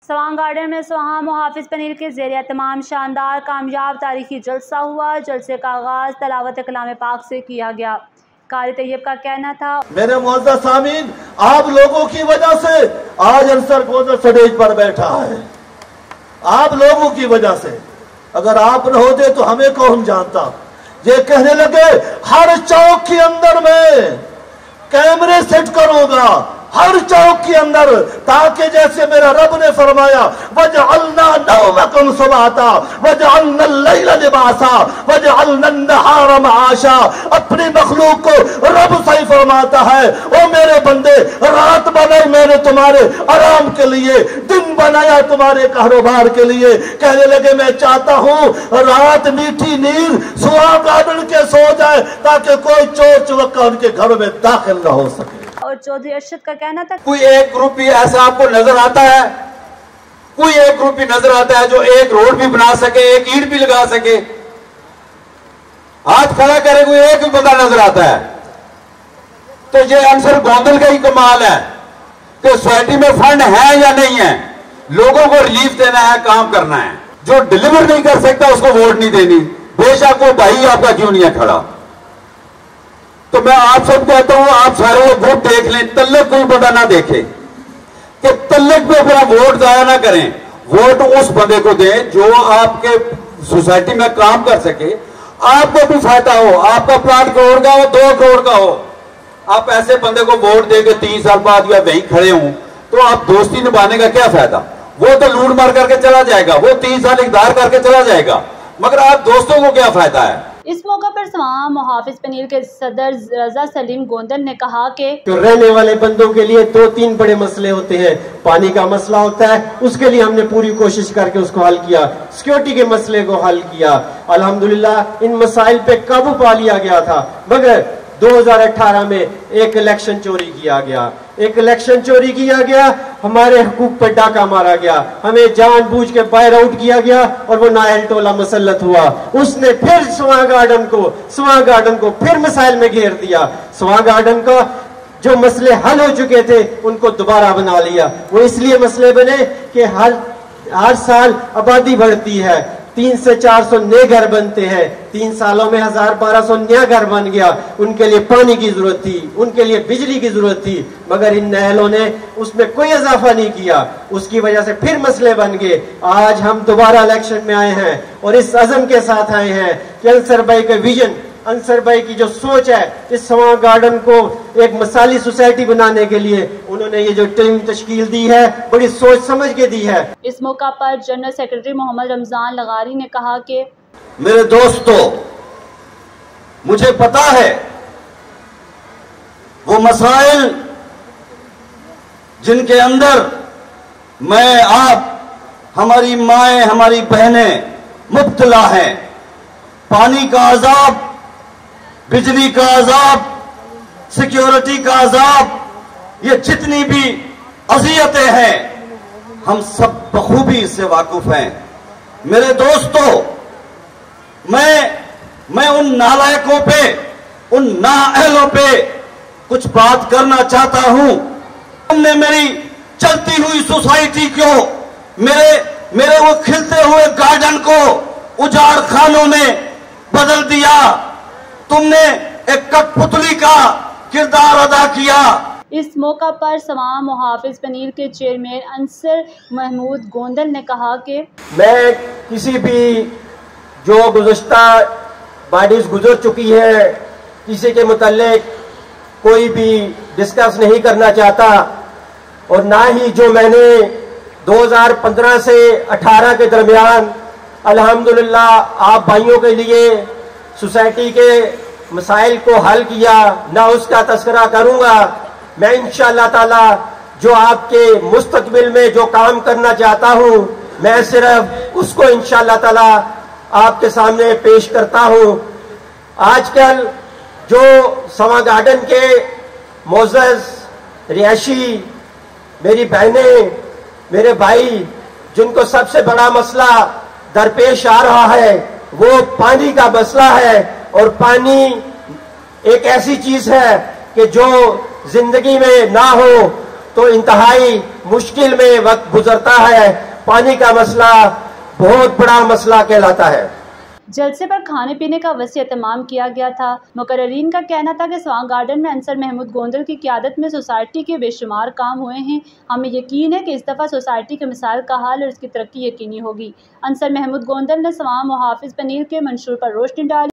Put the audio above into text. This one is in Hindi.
स्वां गार्डन में स्वां मुहाफिज पनीर के ज़ेरे तमाम शानदार कामयाब तारीखी जलसा हुआ। जलसे का आगाज़ तलावत कलाम पाक से किया गया। कारी तैयब का कहना था, मेरे मुअज़्ज़ज़ सामीन, आप लोगों की वजह से आज अंसर गोदर स्टेज पर बैठा है। आप लोगों की वजह से, अगर आप न होते तो हमें कौन जानता। ये कहने लगे हर चौक के अंदर मैं कैमरे सेट करूंगा, हर चौक के अंदर, ताकि जैसे मेरा रब ने फरमाया वजअलना नौमकुम सुबाता वजअलना लैला लिबासा वजअलना नहारा मआशा। अपनी मखलूक को रब सही फरमाता है, ओ मेरे बंदे, रात बनाई मैंने तुम्हारे आराम के लिए, दिन बनाया तुम्हारे कारोबार के लिए। कहने लगे मैं चाहता हूं रात मीठी नींद स्वां गार्डन के सो जाए, ताकि कोई चोर चुवक्का उनके घरों में दाखिल न हो सके। और चौधरी अरशद का कहना था, कोई एक ग्रुप भी ऐसा आपको नजर आता है? कोई एक ग्रुप भी नजर आता है जो एक रोड भी बना सके, एक ईंट भी लगा सके? हाथ खड़ा करे कोई एक भी बंदा नजर आता है? तो ये अंसर गोंदल का ही कमाल है कि सोसाइटी में फंड है या नहीं है, लोगों को रिलीफ देना है, काम करना है। जो डिलीवर नहीं कर सकता उसको वोट नहीं देनी, बेशक वो भाई आपका क्यों नहीं है खड़ा। तो मैं आप सब कहता हूं, आप सारे वो वोट देख लें, तल्लक कोई बंदा ना देखे कि तल्लक पे अपना वोट जाया ना करें। वोट उस बंदे को दें जो आपके सोसाइटी में काम कर सके, आपको भी फायदा हो, आपका प्लाट करोड़ का हो, 2 करोड़ का हो। आप ऐसे बंदे को वोट देंगे 3 साल बाद या वहीं खड़े हों, तो आप दोस्ती निभाने का क्या फायदा? वो तो लूट मार करके चला जाएगा, वो 3 साल इक़्तिदार करके चला जाएगा, मगर आप दोस्तों को क्या फायदा है? इस मौका पर स्वां मुहाफिज पनीर के सदर रजा सलीम गोंदल ने कहा कि रहने वाले बंदों के लिए 2-3 बड़े मसले होते हैं। पानी का मसला होता है, उसके लिए हमने पूरी कोशिश करके उसको हल किया। सिक्योरिटी के मसले को हल किया। अल्हम्दुलिल्लाह इन मसाइल पे काबू पा लिया गया था। मगर 2018 में एक इलेक्शन चोरी किया गया, हमारे हकूक पर डाका मारा गया, हमें जानबूझ के फायर आउट किया गया और वो नायल टोला मुसल्लत हुआ। उसने फिर स्वां गार्डन को फिर मिसाइल में घेर दिया। स्वां गार्डन का जो मसले हल हो चुके थे उनको दोबारा बना लिया। वो इसलिए मसले बने कि हर साल आबादी बढ़ती है, 300 से 400 नए घर बनते हैं। 3 सालों में 1000-1200 नया घर बन गया। उनके लिए पानी की जरूरत थी, उनके लिए बिजली की जरूरत थी, मगर इन नहलों ने उसमें कोई इजाफा नहीं किया। उसकी वजह से फिर मसले बन गए। आज हम दोबारा इलेक्शन में आए हैं और इस अज़म के साथ आए हैं कि अंसर भाई का विजन, अंसर भाई की जो सोच है, इस स्वां गार्डन को एक मिसाली सोसाइटी बनाने के लिए उन्होंने ये जो टीम तश्कील दी है, बड़ी सोच समझ के दी है। इस मौका पर जनरल सेक्रेटरी मोहम्मद रमजान लगारी ने कहा कि मेरे दोस्तों, मुझे पता है वो मसाइल जिनके अंदर मैं, आप, हमारी माएं, हमारी बहनें मुब्तला हैं। पानी का अजाब, बिजली का अजाब, सिक्योरिटी का अजाब, ये जितनी भी अज़ियतें हैं, हम सब बखूबी इससे वाकिफ हैं। मेरे दोस्तों, मैं उन नालायकों पे, उन नाअहलों पे कुछ बात करना चाहता हूं। तुमने मेरी चलती हुई सोसाइटी को, मेरे वो खिलते हुए गार्डन को उजाड़ खानों में बदल दिया। तुमने एक कठपुतली का किरदार अदा किया। इस मौका पर स्वां मुहाफिज पनीर के चेयरमैन अंसर महमूद गोंदल ने कहा कि मैं किसी भी जो गुज़श्ता बॉडीज गुजर चुकी है, किसी के मुताल्लिक कोई भी डिस्कस नहीं करना चाहता, और ना ही जो मैंने 2015 से 18 के दरमियान अल्हम्दुलिल्लाह आप भाइयों के लिए सोसाइटी के मसाइल को हल किया, ना उसका तस्करा करूंगा। मैं इंशाअल्लाह ताला जो आपके मुस्तकबिल में जो काम करना चाहता हूं, मैं सिर्फ उसको इंशाअल्लाह ताला आपके सामने पेश करता हूं। आजकल जो स्वां गार्डन के मोअज़्ज़ज़ रिहायशी, मेरी बहनें, मेरे भाई, जिनको सबसे बड़ा मसला दरपेश आ रहा है वो पानी का मसला है। और पानी एक ऐसी चीज है कि जो जिंदगी में ना हो तो इंतहाई मुश्किल में वक्त गुजरता है। पानी का मसला बहुत बड़ा मसला कहलाता है। जलसे पर खाने पीने का वसी एहतमाम किया गया था। मुकर्रीन का कहना था कि स्वां गार्डन में अंसर महमूद गोंदल की क़यादत में सोसाइटी के बेशुमार काम हुए हैं। हमें यकीन है कि इस दफ़ा सोसाइटी के मसाइल का हल और इसकी तरक्की यकीनी होगी। अंसर महमूद गोंदल ने स्वां मुहाफिज पनीर के मंशूर पर रोशनी डाली।